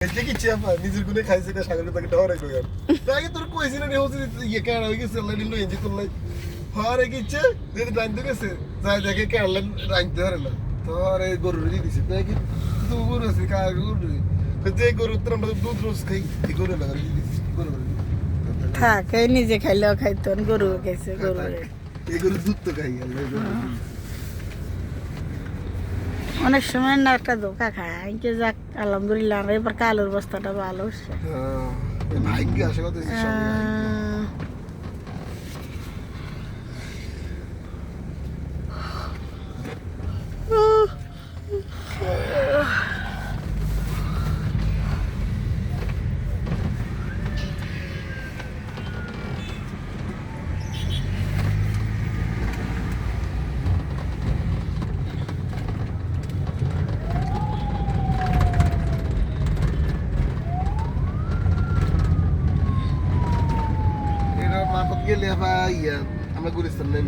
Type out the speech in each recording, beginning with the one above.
নিজের গুনে খাইছে না সাগরের তাকে ডরে গেল তাকে তোর কইছিল রে হচ্ছে ইয়ে কার হয়ে গেছে আল্লাহ নিলো এনজি করলাই হারে গিচ্ছে যদি রাইন্দে গেছে যাই দেখে কারলেন রাইন্দে পারে না তো আরে গরু দিয়ে দিছে তাই কি তো গরু আছে কার গরু যে গরু তোর আমরা দুধ রোজ খাই এই গরু না গরু থাক এই নিজে খাইলেও খাইতো গরু খাইছে গরু এই গরু দুধ তো খাই আল্লাহ অনেক সময় না একটা ধোকা খায় আইকে যাক আলহামদুলিল্লাহ এবার কালোর বস্তাটা ভালো হচ্ছে ভাগ্য আসে কথা গেলে ইয়া আমরা গুলিস্তান নেই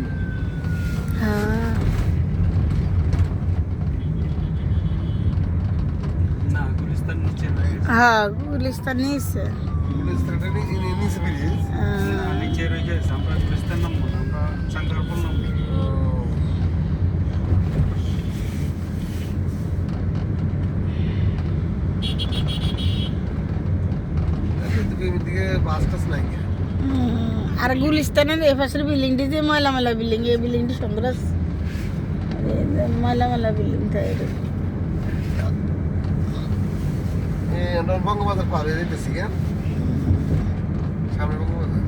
হ্যাঁ গুলিস্তান নিচে হ্যাঁ গুলিস্তান নিচে গুলিস্তানটা নিচে বেরিয়ে নিচে রয়ে গেছে আমরা গুলিস্তান নামবো না আমরা শঙ্করপুর নামবো দিকে বাস টাস নাই আর গুলিস্তানের এ পাশের বিল্ডিংটি যে ময়লা ময়লা বিল্ডিং এই বিল্ডিংটি সুন্দর আছে ময়লা ময়লা বিল্ডিং তাই আমরা বঙ্গবাজার পার হয়ে যেতেছি কেন সামনে বঙ্গবাজার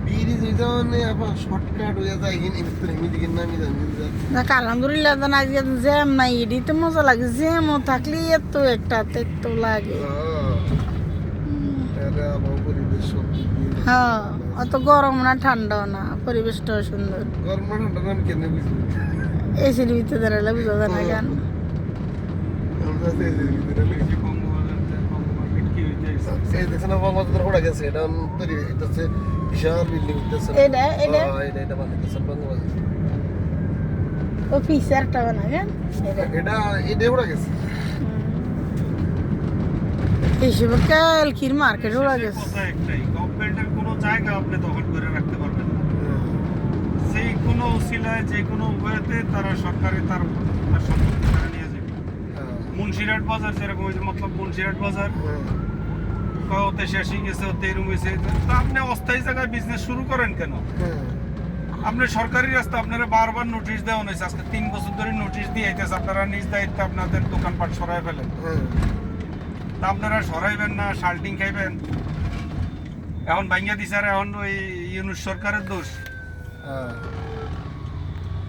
বিড়ি দুইজনে আবার শর্টকাট হয়ে যায় এদিকে নামি দেখ আলহামদুলিল্লাহ আজকে জ্যাম নাই এডিতে মজা লাগে জ্যামও থাকলে এত একটা এত লাগে হ্যাঁ অত গরম না ঠান্ডাও না পরিবেশটাও সুন্দর গরম না ঠান্ডা আমি কেন বুঝি এসির ভিতরে দাঁড়ালে বুঝা যায় না কেন বঙ্গবাজার পড়ে গেছে এটা তৈরি হইতেছে বিশাল বিল্ডিং হইতেছে এটা এটা বানাইতেছে বঙ্গবাজার অফিস একটা বানা কেন এটা পড়ে গেছে এইসব কালকির মার্কেট ওরা গেছে একটাই গভর্নমেন্টের কোনো জায়গা আপনি দখল করে রাখতে পারবেন না যে কোনো উসিলায় যে কোনো উপায়তে তারা সরকারে তার সম্পত্তি তারা নিয়ে যাবে মুন্সিরহাট বাজার যেরকম হয়েছে মতলব মুন্সিরহাট বাজার ওতে শেষই গেছে ওতে এরম হয়েছে তো আপনি অস্থায়ী জায়গায় বিজনেস শুরু করেন কেন আপনি সরকারি রাস্তা আপনারা বারবার নোটিশ দেওয়া হয়েছে আজকে 3 বছর ধরে নোটিশ দিয়ে আইতেছে আপনারা নিজ দায়িত্বে আপনাদের দোকানপাট সরাই ফেলেন তা আপনারা সরাইবেন না শাল্টিং খাইবেন এখন ভাঙ্গা দিছে আর এখন ওই ইউনুস সরকারের দোষ